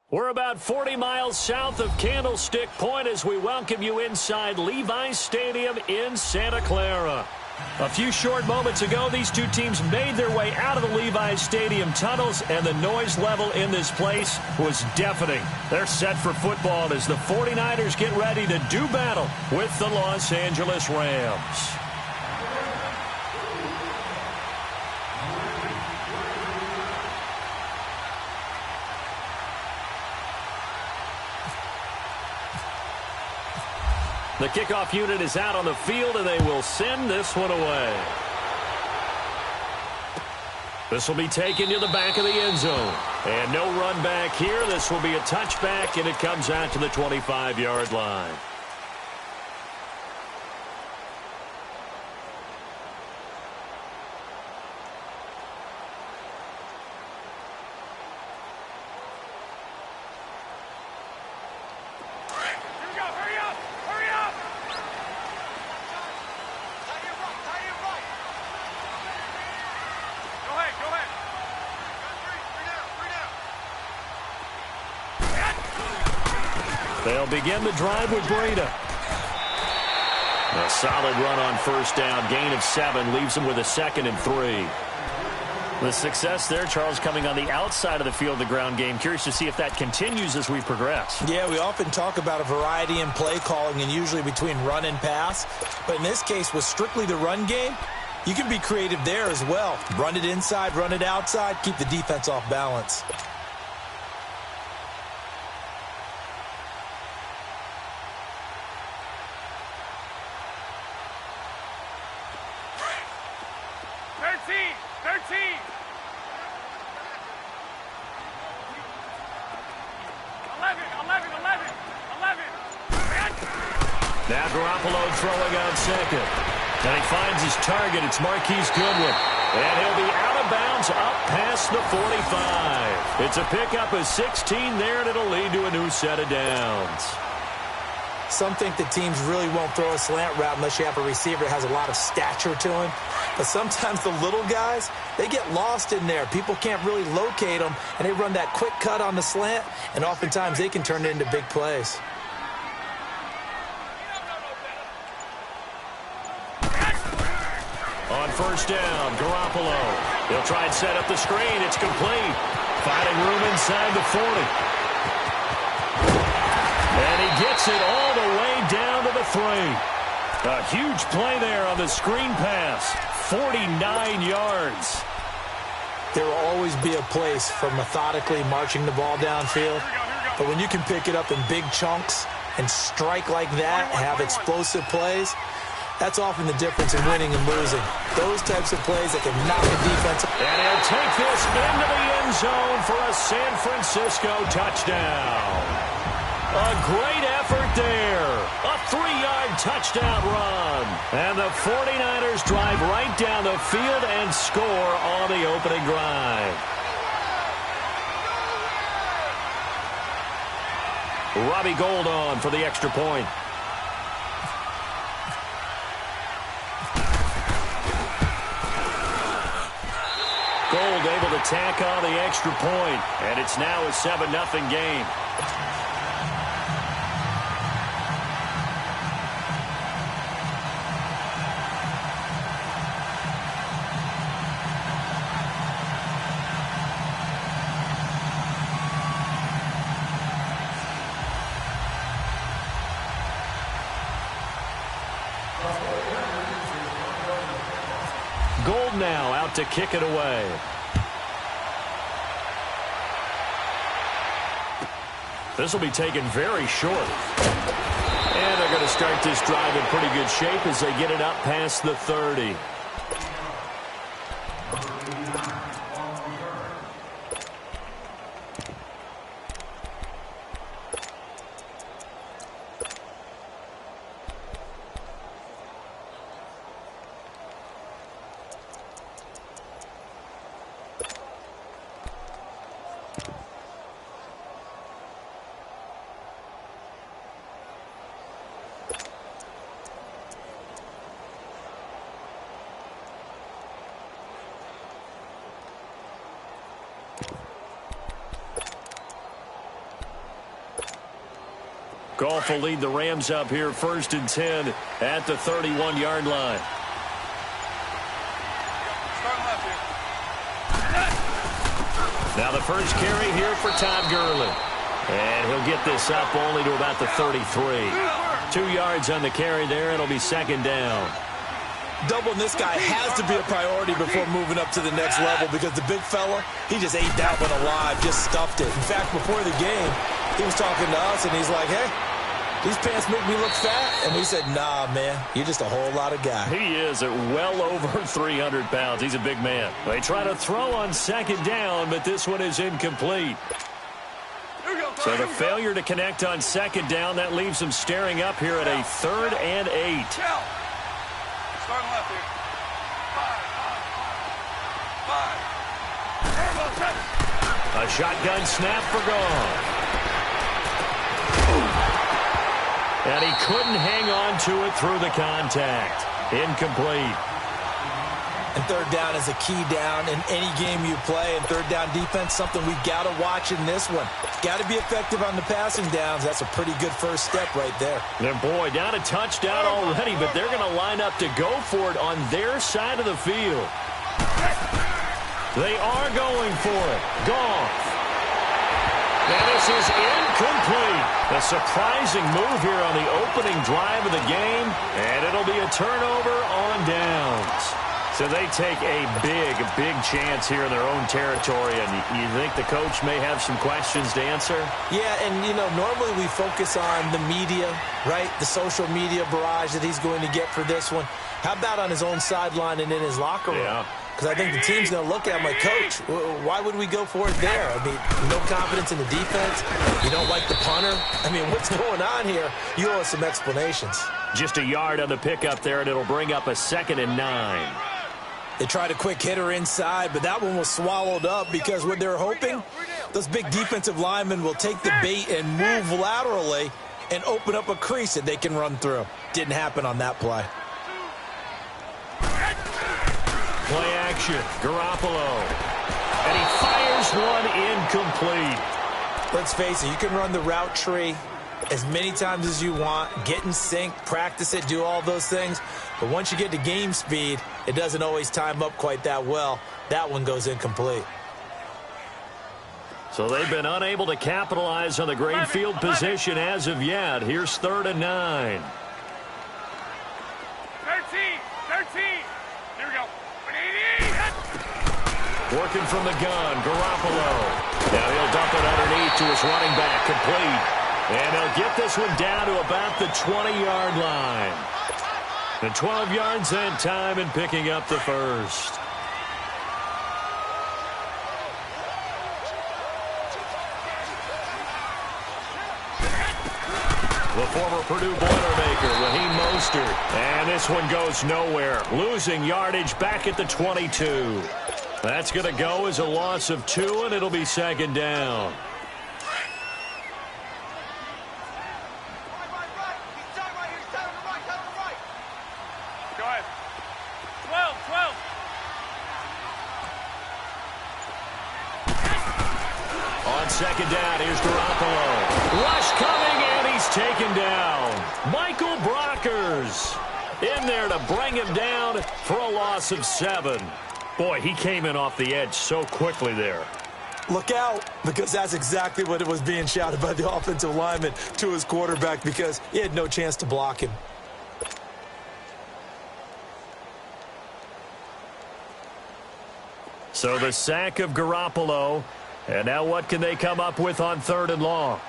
We're about 40 miles south of Candlestick Point as we welcome you inside Levi's Stadium in Santa Clara. A few short moments ago, these two teams made their way out of the Levi's Stadium tunnels, and the noise level in this place was deafening. They're set for football as the 49ers get ready to do battle with the Los Angeles Rams. The kickoff unit is out on the field, and they will send this one away. This will be taken to the back of the end zone. And no run back here. This will be a touchback, and it comes out to the 25-yard line. They'll begin the drive with Breida. A solid run on first down. Gain of 7 leaves them with a 2nd and 3. The success there, Charles, coming on the outside of the field, the ground game. Curious to see if that continues as we progress. Yeah, we often talk about a variety in play calling and usually between run and pass. But in this case, with strictly the run game, you can be creative there as well. Run it inside, run it outside, keep the defense off balance. Now Garoppolo throwing on second. And he finds his target. It's Marquise Goodwin. And he'll be out of bounds up past the 45. It's a pickup of 16 there, and it'll lead to a new set of downs. Some think the teams really won't throw a slant route unless you have a receiver that has a lot of stature to him. But sometimes the little guys, they get lost in there. People can't really locate them, and they run that quick cut on the slant, and oftentimes they can turn it into big plays. On first down, Garoppolo. He'll try and set up the screen. It's complete. Finding room inside the 40. And he gets it all the way down to the 3. A huge play there on the screen pass. 49 yards. There will always be a place for methodically marching the ball downfield. But when you can pick it up in big chunks and strike like that, have explosive plays, that's often the difference in winning and losing. Those types of plays that can knock a defense. And he'll take this into the end zone for a San Francisco touchdown. A great effort there. A 3-yard touchdown run. And the 49ers drive right down the field and score on the opening drive. Robbie Gould on for the extra point. Gould able to tack on the extra point, and it's now a 7-0 game. Gould now out to kick it away. This will be taken very short. And they're going to start this drive in pretty good shape as they get it up past the 30. Goff will lead the Rams up here 1st and 10 at the 31-yard line. Now the first carry here for Todd Gurley. And he'll get this up only to about the 33. 2 yards on the carry there. It'll be 2nd down. Doubling this guy has to be a priority before moving up to the next level because the big fella, he just ate that one alive, just stuffed it. In fact, before the game, he was talking to us, and he's like, hey, these pants make me look fat. And we said, nah, man, you're just a whole lot of guy. He is at well over 300 pounds. He's a big man. They try to throw on 2nd down, but this one is incomplete. So the failure to connect on 2nd down, that leaves them staring up here at a 3rd and 8. Starting left here. 5. A shotgun snap for Goff. And he couldn't hang on to it through the contact. Incomplete. And 3rd down is a key down in any game you play. And 3rd down defense, something we got to watch in this one. Got to be effective on the passing downs. That's a pretty good first step right there. And boy, down a touchdown already, but they're going to line up to go for it on their side of the field. They are going for it. Goff. And this is incomplete. A surprising move here on the opening drive of the game, and it'll be a turnover on downs. So they take a big chance here in their own territory, and you think the coach may have some questions to answer? Yeah, and, you know, normally we focus on the media, right? The social media barrage that he's going to get for this one. How about on his own sideline and in his locker room? Yeah. Because I think the team's going to look at him like, Coach, why would we go for it there? I mean, no confidence in the defense. You don't like the punter. I mean, what's going on here? You owe us some explanations. Just a yard on the pickup there, and it'll bring up a 2nd and 9. They tried a quick hitter inside, but that one was swallowed up because what they're hoping, those big defensive linemen will take the bait and move laterally and open up a crease that they can run through. Didn't happen on that play. Play action, Garoppolo. And he fires one incomplete. Let's face it, you can run the route tree as many times as you want, get in sync, practice it, do all those things. But once you get to game speed, it doesn't always time up quite that well. That one goes incomplete. So they've been unable to capitalize on the great field position as of yet. Here's 3rd and 9. 13. Here we go. Working from the gun, Garoppolo. Now he'll dump it underneath to his running back, complete. And he'll get this one down to about the 20-yard line. And 12 yards that time and picking up the first. The former Purdue Boilermaker, Raheem Mostert. And this one goes nowhere. Losing yardage back at the 22. That's going to go as a loss of 2, and it'll be 2nd down. Go ahead. 12. On 2nd down, here's Garoppolo. Rush coming, and he's taken down. Michael Brockers in there to bring him down for a loss of 7. Boy, he came in off the edge so quickly there. Look out, because that's exactly what it was being shouted by the offensive lineman to his quarterback because he had no chance to block him. So the sack of Garoppolo. And now what can they come up with on 3rd and long?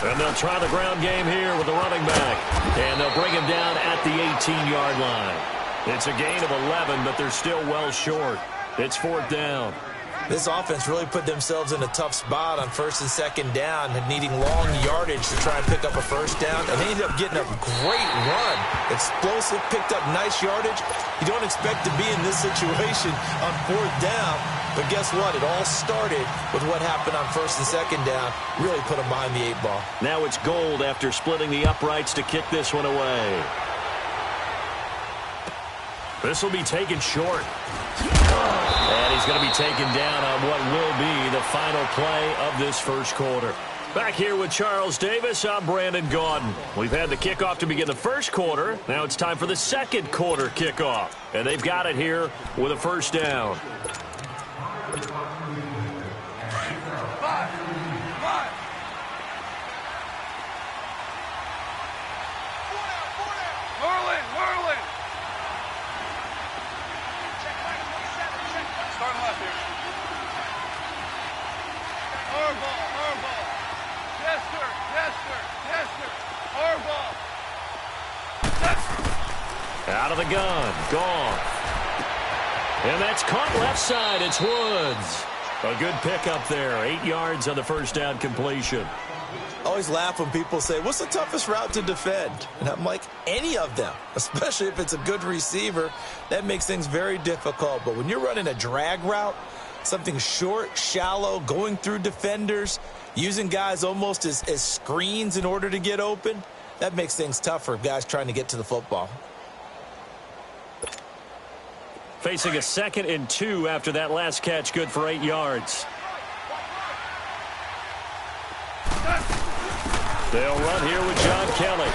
And they'll try the ground game here with the running back. And they'll bring him down at the 18-yard line. It's a gain of 11, but they're still well short. It's 4th down. This offense really put themselves in a tough spot on 1st and 2nd down and needing long yardage to try and pick up a 1st down. And they ended up getting a great run. Explosive, picked up nice yardage. You don't expect to be in this situation on 4th down. But guess what? It all started with what happened on 1st and 2nd down. Really put them behind the 8 ball. Now it's Gold after splitting the uprights to kick this one away. This will be taken short. And he's going to be taken down on what will be the final play of this first quarter. Back here with Charles Davis, I'm Brandon Gaudin. We've had the kickoff to begin the first quarter. Now it's time for the second quarter kickoff. And they've got it here with a first down. Out of the gun, gone. And that's caught left side. It's Woods. A good pickup there. 8 yards on the first down completion. I always laugh when people say, what's the toughest route to defend? And I'm like, any of them, especially if it's a good receiver. That makes things very difficult. But when you're running a drag route, something short, shallow, going through defenders, using guys almost as screens in order to get open, that makes things tough for guys trying to get to the football. Facing a 2nd and 2 after that last catch, good for 8 yards. They'll run here with John Kelly.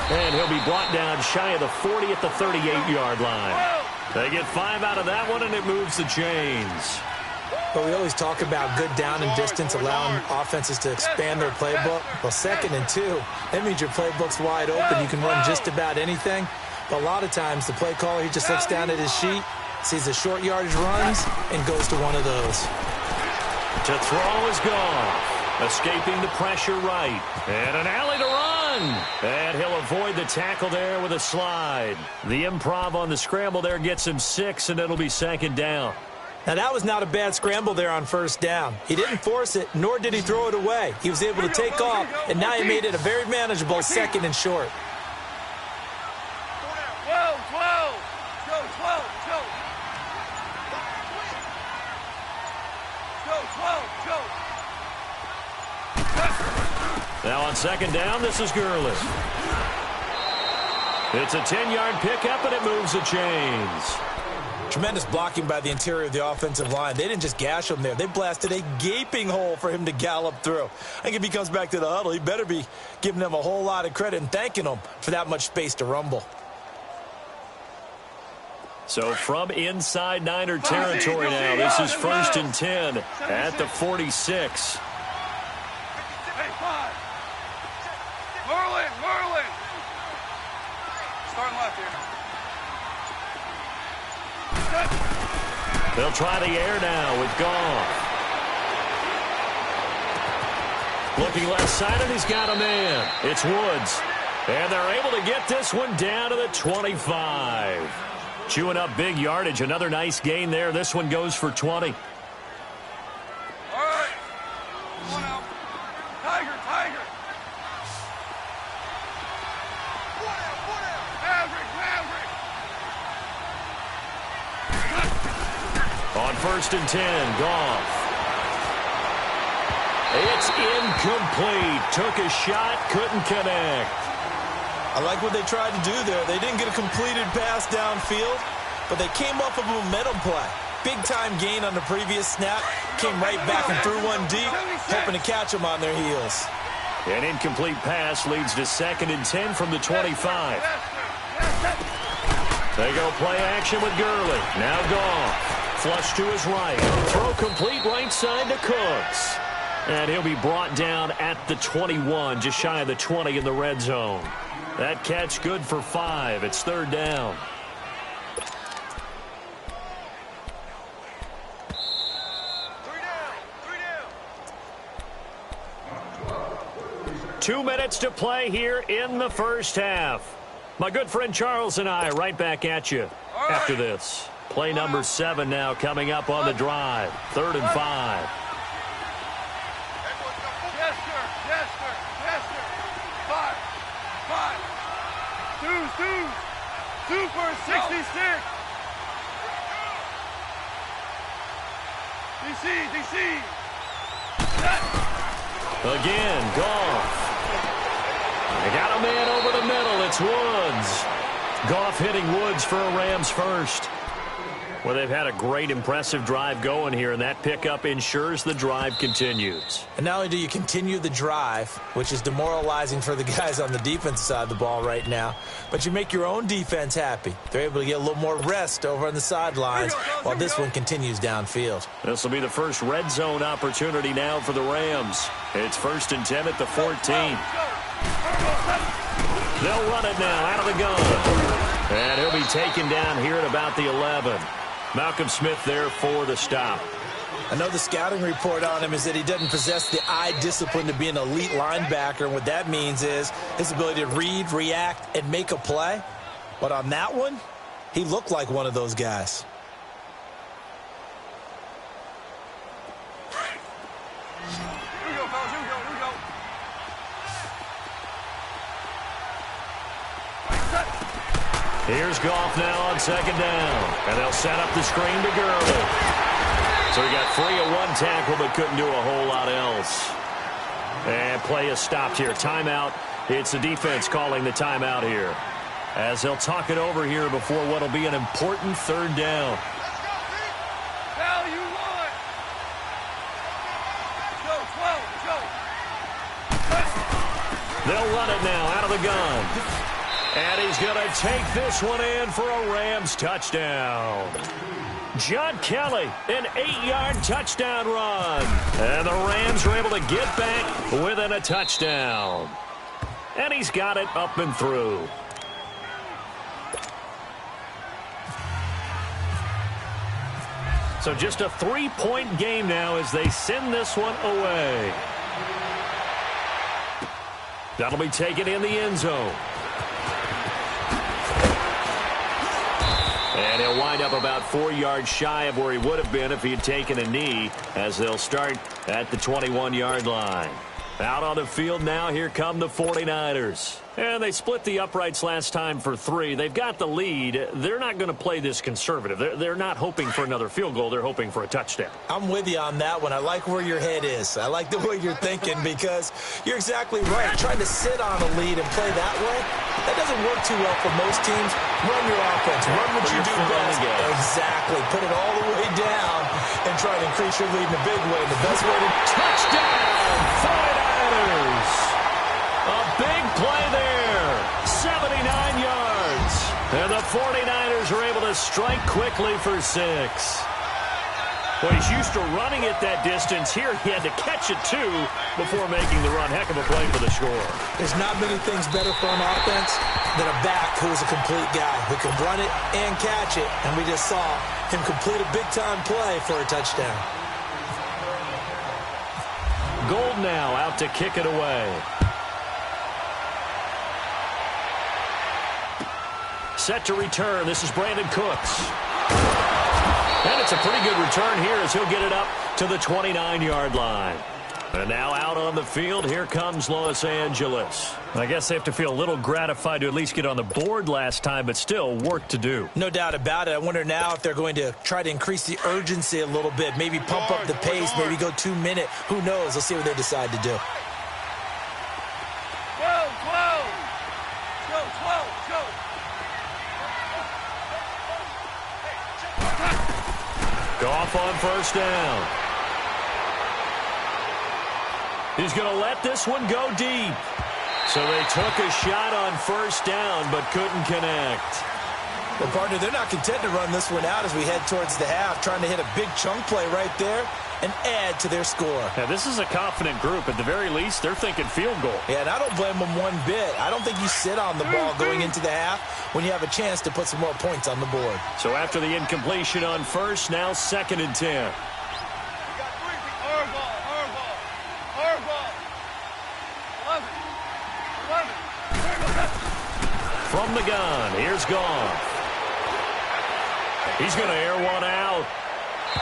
And he'll be brought down shy of the 40 at the 38-yard line. They get 5 out of that one, and it moves the chains. But we always talk about good down and distance, allowing offenses to expand their playbook. Well, 2nd and 2, that means your playbook's wide open. You can run just about anything. But a lot of times, the play caller, he just looks down at his sheet, sees the short yardage runs, and goes to one of those. To throw is gone. Escaping the pressure right. And an alley to run. And he'll avoid the tackle there with a slide. The improv on the scramble there gets him 6, and it'll be 2nd down. Now, that was not a bad scramble there on first down. He didn't force it, nor did he throw it away. He was able to take off, and now he made it a very manageable 2nd and short. 12, 12. Go, 12, go. Go, 12, go. Now on 2nd down, this is Gurley. It's a 10-yard pickup, and it moves the chains. Tremendous blocking by the interior of the offensive line. They didn't just gash him there. They blasted a gaping hole for him to gallop through. I think if he comes back to the huddle, he better be giving them a whole lot of credit and thanking them for that much space to rumble. So from inside Niner territory now, this is 1st and 10 at the 46. Hey, 5. Merlin. Starting left here. They'll try the air now with Goff. Looking left side, and he's got a man. It's Woods. And they're able to get this one down to the 25. Chewing up big yardage. Another nice gain there. This one goes for 20. All right. Come on out. Tiger. Maverick. On 1st and 10, Goff. It's incomplete. Took a shot, couldn't connect. I like what they tried to do there. They didn't get a completed pass downfield, but they came up with a momentum play. Big-time gain on the previous snap. Came right back and threw one deep, hoping to catch them on their heels. An incomplete pass leads to 2nd and 10 from the 25. They go play action with Gurley. Now Goff. Flush to his right. Throw complete right side to Cooks. And he'll be brought down at the 21, just shy of the 20 in the red zone. That catch good for 5. It's 3rd down. Three down. 2 minutes to play here in the first half. My good friend Charles and I right back at you after this. Play number 7 now coming up on the drive. 3rd and 5. Yes, sir. 5. 2 for 66. DC. Again, Goff. They got a man over the middle. It's Woods. Goff hitting Woods for a Rams first. Well, they've had a great, impressive drive going here, and that pickup ensures the drive continues. And not only do you continue the drive, which is demoralizing for the guys on the defensive side of the ball right now, but you make your own defense happy. They're able to get a little more rest over on the sidelines while this one continues downfield. This will be the first red zone opportunity now for the Rams. It's 1st and 10 at the 14. They'll run it now out of the gun. And he'll be taken down here at about the 11. Malcolm Smith there for the stop. I know the scouting report on him is that he doesn't possess the eye discipline to be an elite linebacker. And what that means is his ability to read, react, and make a play. But on that one, he looked like one of those guys. Here we go, fellas. Here we go. Here we go. Here's Goff now on 2nd down. And they'll set up the screen to Gurley. So he got free of one tackle but couldn't do a whole lot else. And play is stopped here. Timeout. It's the defense calling the timeout here, as they'll talk it over here before what will be an important 3rd down. Now you want. Go, 12, go. They'll run it now out of the gun. And he's going to take this one in for a Rams touchdown. John Kelly, an 8-yard touchdown run. And the Rams are able to get back within a touchdown. And he's got it up and through. So just a 3-point game now as they send this one away. That'll be taken in the end zone. And he'll wind up about 4 yards shy of where he would have been if he had taken a knee, as they'll start at the 21-yard line. Out on the field now, here come the 49ers. And they split the uprights last time for 3. They've got the lead. They're not going to play this conservative. They're not hoping for another field goal. They're hoping for a touchdown. I'm with you on that one. I like where your head is. I like the way you're thinking, because you're exactly right. Trying to sit on a lead and play that way, that doesn't work too well for most teams. Run your offense. Run what you do best. Exactly. Put it all the way down and try to increase your lead in a big way. The best way to... Touchdown! 49ers! A big play there. 79 yards. And the 49ers are able to strike quickly for 6. Well, he's used to running it that distance. Here he had to catch it, too, before making the run. Heck of a play for the score. There's not many things better for an offense than a back who's a complete guy who can run it and catch it. And we just saw him complete a big-time play for a touchdown. Gold now out to kick it away. Set to return. This is Brandon Cooks. And it's a pretty good return here as he'll get it up to the 29-yard line. And now out on the field, here comes Los Angeles. I guess they have to feel a little gratified to at least get on the board last time, but still work to do. No doubt about it. I wonder now if they're going to try to increase the urgency a little bit, maybe pump up the pace, maybe go 2-minute. Who knows? Let's see what they decide to do. 12, 12. Go, 12, go. Goff on 1st down. He's going to let this one go deep. So they took a shot on 1st down, but couldn't connect. Well, partner, they're not content to run this one out as we head towards the half, trying to hit a big chunk play right there and add to their score. Now, this is a confident group. At the very least, they're thinking field goal. Yeah, and I don't blame them one bit. I don't think you sit on the ball going into the half when you have a chance to put some more points on the board. So after the incompletion on 1st, now 2nd and 10. From the gun, here's Goff. He's going to air one out.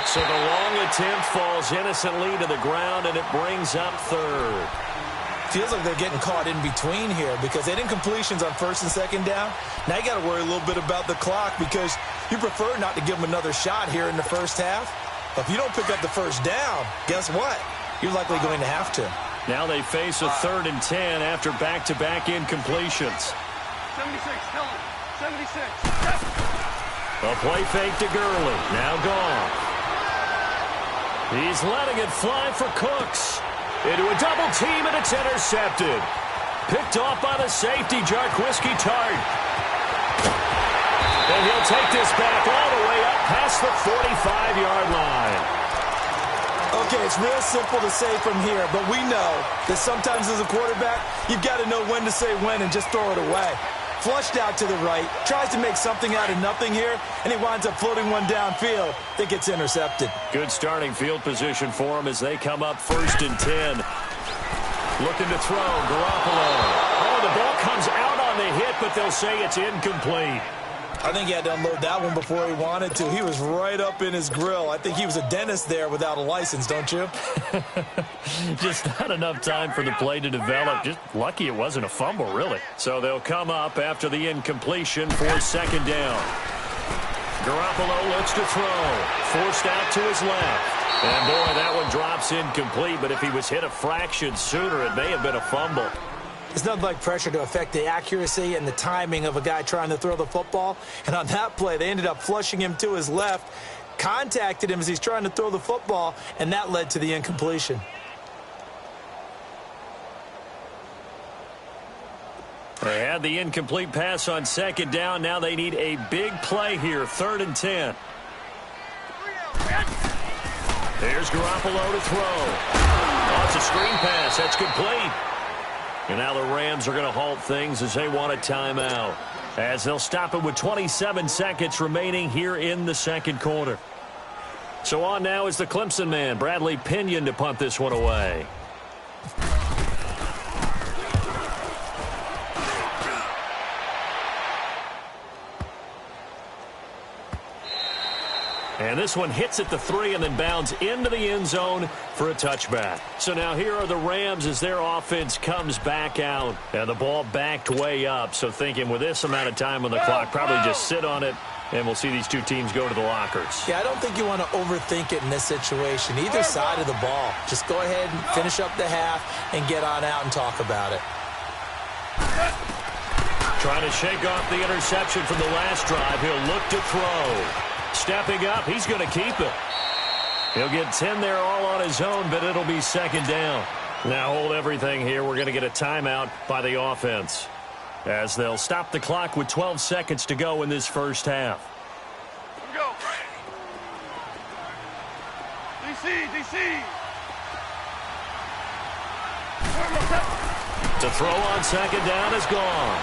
So the long attempt falls innocently to the ground, and it brings up 3rd. Feels like they're getting caught in between here because they didn't completions on 1st and 2nd down. Now you got to worry a little bit about the clock because you prefer not to give them another shot here in the 1st half. But if you don't pick up the 1st down, guess what? You're likely going to have to. Now they face a 3rd and 10 after back-to-back incompletions. 76, tell him. 76. A play fake to Gurley. Now gone. He's letting it fly for Cooks. Into a double team, and it's intercepted. Picked off by the safety, Jarquiski Tart. And he'll take this back all the way up past the 45-yard line. Okay, it's real simple to say from here, but we know that sometimes as a quarterback, you've got to know when to say when and just throw it away. Flushed out to the right, tries to make something out of nothing here, and he winds up floating one downfield that gets intercepted. Good starting field position for him as they come up 1st and 10. Looking to throw, Garoppolo. Oh, the ball comes out on the hit, but they'll say it's incomplete. I think he had to unload that one before he wanted to. He was right up in his grill. I think he was a dentist there without a license, don't you? Just not enough time for the play to develop. Just lucky it wasn't a fumble, really. So they'll come up after the incompletion for 2nd down. Garoppolo looks to throw. Forced out to his left. And, boy, that one drops incomplete. But if he was hit a fraction sooner, it may have been a fumble. It's nothing like pressure to affect the accuracy and the timing of a guy trying to throw the football. And on that play, they ended up flushing him to his left, contacted him as he's trying to throw the football, and that led to the incompletion. They had the incomplete pass on 2nd down. Now they need a big play here, 3rd and 10. There's Garoppolo to throw. Oh, it's a screen pass. That's complete. And now the Rams are going to halt things as they want a timeout. As they'll stop it with 27 seconds remaining here in the 2nd quarter. So on now is the Clemson man, Bradley Pinion, to punt this one away. And this one hits at the 3 and then bounds into the end zone for a touchback. So now here are the Rams as their offense comes back out. And the ball backed way up. So thinking with this amount of time on the clock, probably just sit on it, and we'll see these two teams go to the lockers. Yeah, I don't think you want to overthink it in this situation. Either side of the ball. Just go ahead and finish up the half and get on out and talk about it. Trying to shake off the interception from the last drive. He'll look to throw. Stepping up, he's going to keep it. He'll get 10 there all on his own, but it'll be 2nd down. Now hold everything here. We're going to get a timeout by the offense, as they'll stop the clock with 12 seconds to go in this first half. Here we go. DC. To throw on 2nd down is gone.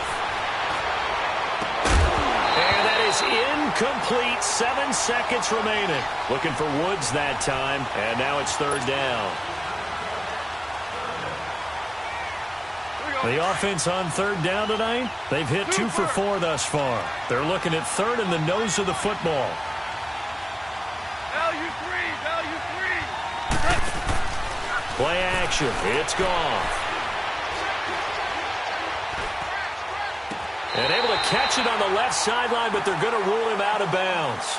And that is incomplete. 7 seconds remaining. Looking for Woods that time, and now it's 3rd down. The offense on 3rd down tonight, they've hit 2 for 4 thus far. They're looking at 3rd in the nose of the football. Value 3. Play action. It's gone. And able to catch it on the left sideline, but they're going to rule him out of bounds.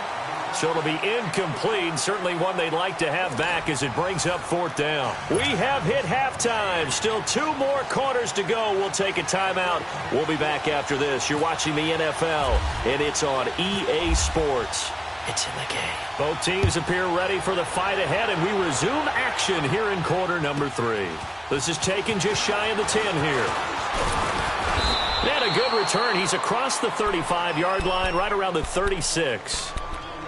So it'll be incomplete, certainly one they'd like to have back as it brings up 4th down. We have hit halftime. Still 2 more quarters to go. We'll take a timeout. We'll be back after this. You're watching the NFL, and it's on EA Sports. It's in the game. Both teams appear ready for the fight ahead, and we resume action here in quarter number 3. This is taken just shy of the 10 here. And a good return. He's across the 35-yard line, right around the 36.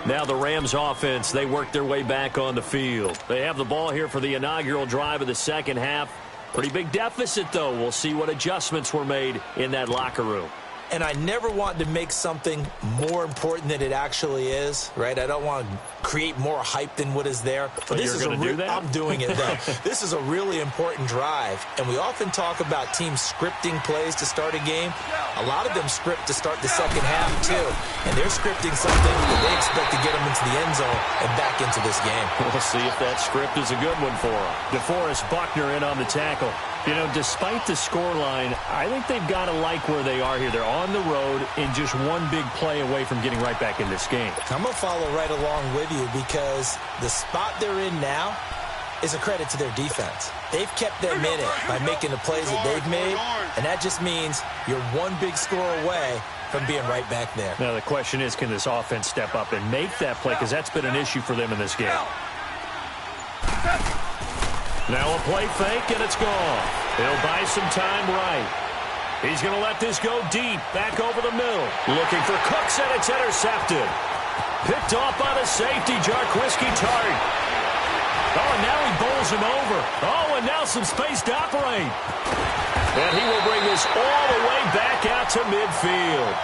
Now the Rams offense, they work their way back on the field. They have the ball here for the inaugural drive of the 2nd half. Pretty big deficit, though. We'll see what adjustments were made in that locker room. And I never want to make something more important than it actually is, right? I don't want to create more hype than what is there. But you're going to do that? I'm doing it, though. This is a really important drive, and we often talk about teams scripting plays to start a game. A lot of them script to start the 2nd half, too. And they're scripting something that they expect to get them into the end zone and back into this game. We'll see if that script is a good one for them. DeForest Buckner in on the tackle. You know, despite the scoreline, I think they've got to like where they are here. They're on the road and just one big play away from getting right back in this game. I'm going to follow right along with you because the spot they're in now is a credit to their defense. They've kept their minute by making the plays that they've made, And that just means you're one big score away from being right back there. Now, the question is, can this offense step up and make that play? Because that's been an issue for them in this game. Now a play fake, and it's gone. He'll buy some time right. He's going to let this go deep, back over the middle. Looking for Cooks, and it's intercepted. Picked off by the safety, Jarquiski Tart. Oh, and now he bowls him over. Oh, and now some space to operate. And he will bring this all the way back out to midfield.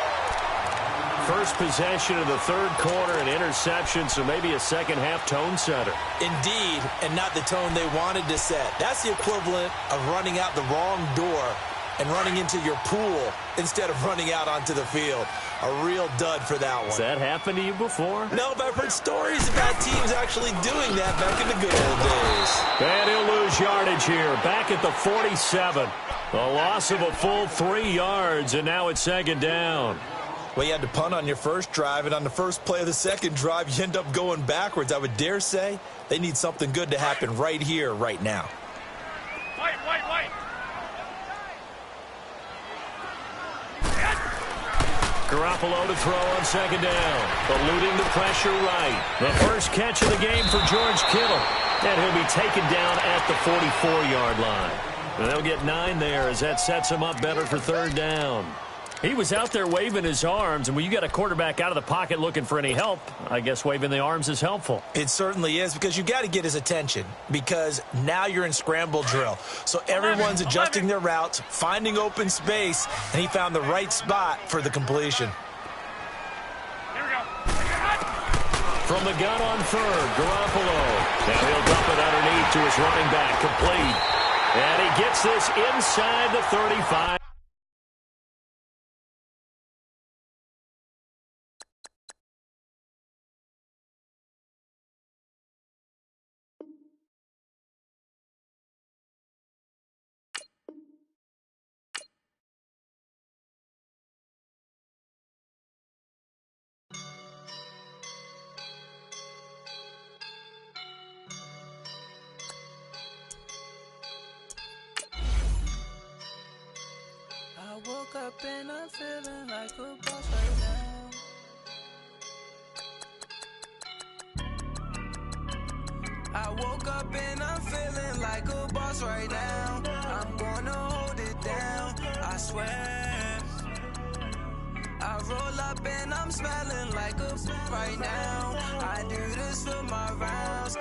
First possession of the third quarter, an interception, so maybe a second-half tone setter. Indeed, and not the tone they wanted to set. That's the equivalent of running out the wrong door and running into your pool instead of running out onto the field. A real dud for that one. Has that happened to you before? No, but I've heard stories about teams actually doing that back in the good old days. And he'll lose yardage here, back at the 47. A loss of a full 3 yards, and now it's second down. Well, you had to punt on your first drive, and on the first play of the second drive, you end up going backwards. I would dare say they need something good to happen right here, right now. White. Garoppolo to throw on second down. Eluding the pressure right. The first catch of the game for George Kittle. And he'll be taken down at the 44-yard line. And they'll get 9 there as that sets him up better for third down. He was out there waving his arms, and when you got a quarterback out of the pocket looking for any help, I guess waving the arms is helpful. It certainly is, because you got to get his attention, because now you're in scramble drill. So everyone's adjusting their routes, finding open space, and he found the right spot for the completion. Here we go. From the gun on third, Garoppolo. Now he'll dump it underneath to his running back, complete. And he gets this inside the 35. I woke up and I'm feeling like a boss right now. I woke up and I'm feeling like a boss right now. I'm gonna hold it down, I swear. I roll up and I'm smelling like a right now. I do this for my rounds.